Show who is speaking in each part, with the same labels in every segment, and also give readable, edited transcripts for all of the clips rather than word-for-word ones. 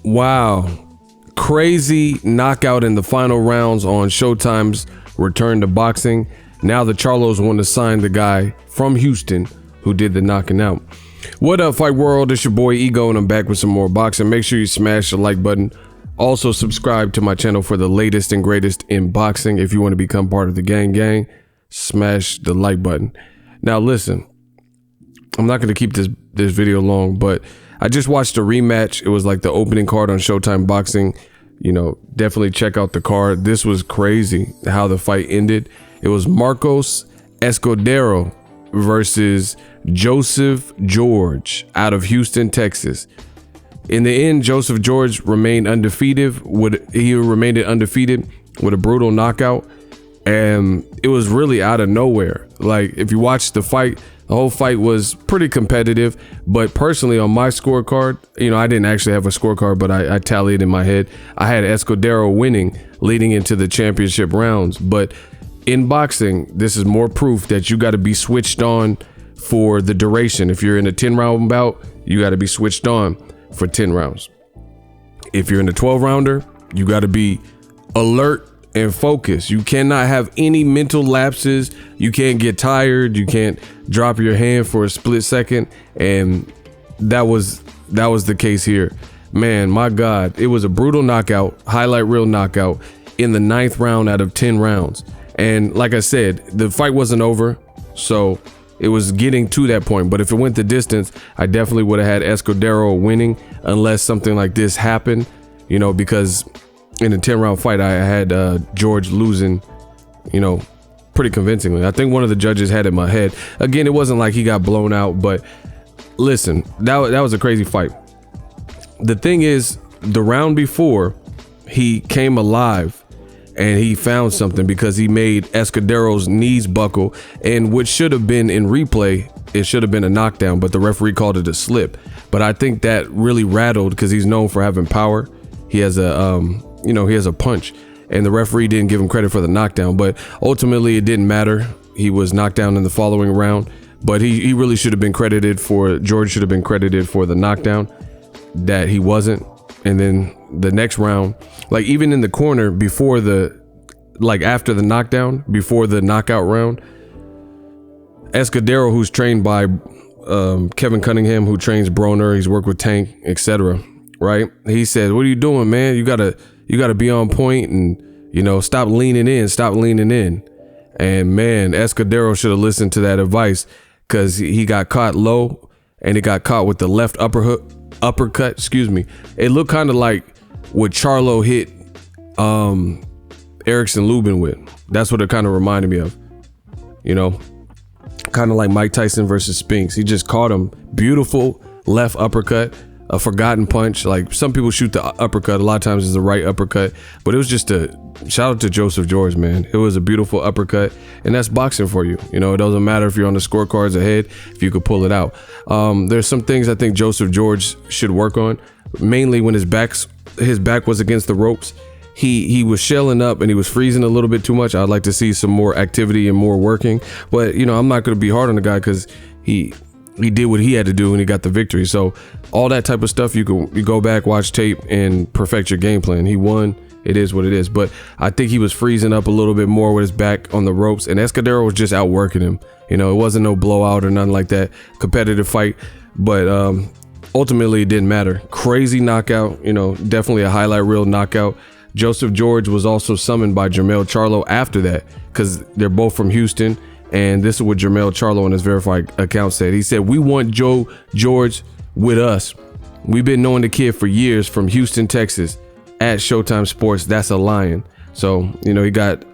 Speaker 1: Wow. Crazy knockout in the final rounds on Showtime's Return to Boxing. Now the Charlos want to sign the guy from Houston who did the knocking out. What up, Fight World? It's your boy Ego, and I'm back with some more boxing. Make sure you smash the like button. Also subscribe to my channel for the latest and greatest in boxing. If you want to become part of the gang, smash the like button. Now listen, I'm not going to keep this video long, but I just watched a rematch. It was like the opening card on Showtime Boxing. You know, definitely check out the card. This was crazy how the fight ended. It was Marcos Escudero versus Joseph George out of Houston, Texas. In the end, Joseph George remained undefeated. He remained undefeated with a brutal knockout, and it was really out of nowhere. Like, if you watch the fight, the whole fight was pretty competitive, but personally on my scorecard, you know, I didn't actually have a scorecard, but I tallied in my head. I had Escudero winning leading into the championship rounds. But in boxing, this is more proof that you got to be switched on for the duration. If you're in a 10-round bout, you got to be switched on for 10 rounds. If you're in a 12-rounder, you got to be alert and focus. You cannot have any mental lapses. You can't get tired. You can't drop your hand for a split second. And that was the case here. Man, my God, it was a brutal knockout, highlight reel knockout in the 9th round out of 10 rounds. And like I said, the fight wasn't over, so it was getting to that point. But if it went the distance, I definitely would have had Escudero winning unless something like this happened, you know, because in a 10-round fight, I had George losing, you know, pretty convincingly. I think one of the judges had it in my head. Again, it wasn't like he got blown out, but listen, that was a crazy fight. The thing is, the round before, he came alive and he found something because he made Escudero's knees buckle, and what should have been in replay, it should have been a knockdown, but the referee called it a slip. But I think that really rattled because he's known for having power. He has a he has a punch, and the referee didn't give him credit for the knockdown, but ultimately it didn't matter. He was knocked down in the following round, but he really should have been credited for, George should have been credited for the knockdown that he wasn't. And then the next round, like even in the corner after the knockdown, before the knockout round, Escudero, who's trained by Kevin Cunningham, who trains Broner, he's worked with Tank, etc. Right? He said, "What are you doing, man? You gotta be on point, and you know, stop leaning in." And man, Escudero should have listened to that advice, because he got caught low, and he got caught with the left uppercut. Excuse me. It looked kind of like what CHARLO hit Erickson Lubin with. That's what it kind of reminded me of. You know, kind of like Mike Tyson versus Spinks. He just caught him. Beautiful left uppercut. A forgotten punch. Like, some people shoot the uppercut, a lot of times it's the right uppercut, but it was just a shout out to Joseph George, man. It was a beautiful uppercut, and that's boxing for you. You know, it doesn't matter if you're on the scorecards ahead, if you could pull it out. There's some things I think Joseph George should work on, mainly when his back was against the ropes. He was shelling up and he was freezing a little bit too much. I'd like to see some more activity and more working, but you know, I'm not going to be hard on the guy because he did what he had to do and he got the victory. So all that type of stuff, you go back, watch tape, and perfect your game plan. He won. It is what it is. But I think he was freezing up a little bit more with his back on the ropes, and Escudero was just outworking him. You know, it wasn't no blowout or nothing like that. Competitive fight, but ultimately it didn't matter. Crazy knockout. You know, definitely a highlight reel knockout. Joseph George was also summoned by JERMELL CHARLO after that, because they're both from Houston. And this is what JERMELL CHARLO on his verified account said. He said, "We want Joe George with us. We've been knowing the kid for years from Houston, Texas, at Showtime Sports. That's a lion." So, you know, he got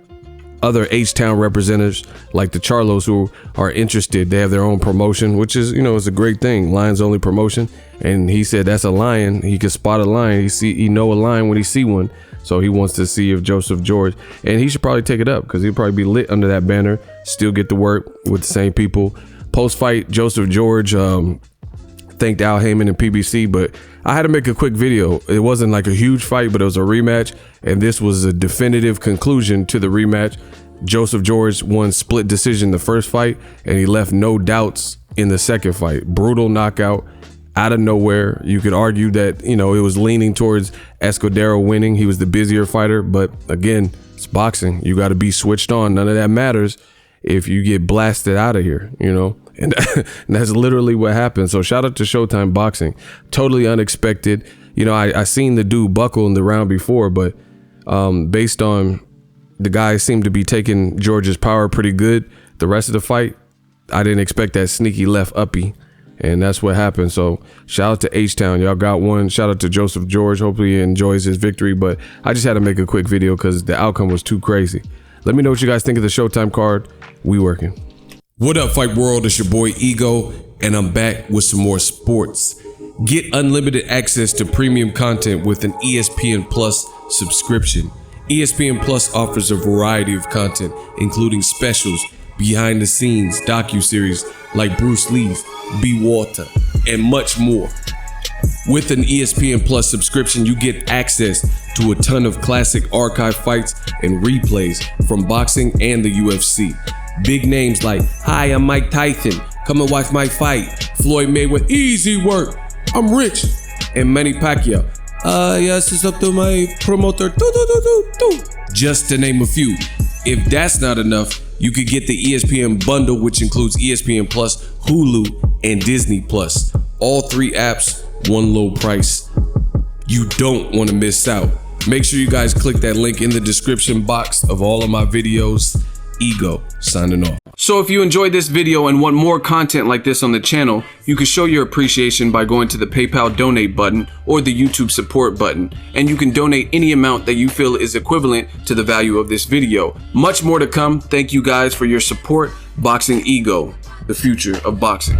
Speaker 1: other H-Town representatives like the Charlos who are interested. They have their own promotion, which is, you know, it's a great thing. Lions only promotion. And he said that's a lion. He can spot a lion. He know a lion when he see one. So he wants to see if Joseph George, and he should probably take it up because he'll probably be lit under that banner, still get to work with the same people. Post-fight, Joseph George thanked Al Heyman and PBC, but I had to make a quick video. It wasn't like a huge fight, but it was a rematch, and this was a definitive conclusion to the rematch. Joseph George won split decision the first fight, and he left no doubts in the second fight. Brutal knockout. out of nowhere. You could argue that, you know, it was leaning towards ESCUDERO winning. He was the busier fighter, but again, it's boxing. You got to be switched on. None of that matters if you get blasted out of here, you know, and that's literally what happened. So shout out to Showtime Boxing. Totally unexpected. You know, I seen the dude buckle in the round before, but based on the guy seemed to be taking George's power pretty good the rest of the fight, I didn't expect that sneaky left uppy, and that's what happened. So shout out to H-Town. Y'all got one. Shout out to Joseph George. Hopefully he enjoys his victory, but I just had to make a quick video because the outcome was too crazy. Let me know what you guys think of the Showtime card. We working. What up, Fight World? It's your boy Ego, and I'm back with some more sports. Get unlimited access to premium content with an ESPN Plus subscription. ESPN Plus offers a variety of content, including specials, behind the scenes, docuseries like Bruce Lee's Be Water, and much more. With an ESPN Plus subscription, you get access to a ton of classic archive fights and replays from boxing and the UFC. Big names like, "Hi, I'm Mike Tyson. Come and watch my fight." Floyd Mayweather, "Easy work. I'm rich." And Manny Pacquiao, "Yes, it's up to my promoter." Just to name a few. If that's not enough, you could get the ESPN bundle, which includes ESPN Plus, Hulu, and Disney Plus. All 3 apps, one low price. You don't want to miss out. Make sure you guys click that link in the description box of all of my videos. Ego, signing off. So if you enjoyed this video and want more content like this on the channel, you can show your appreciation by going to the PayPal donate button or the YouTube support button, and you can donate any amount that you feel is equivalent to the value of this video. Much more to come. Thank you guys for your support. Boxing Ego, the future of boxing.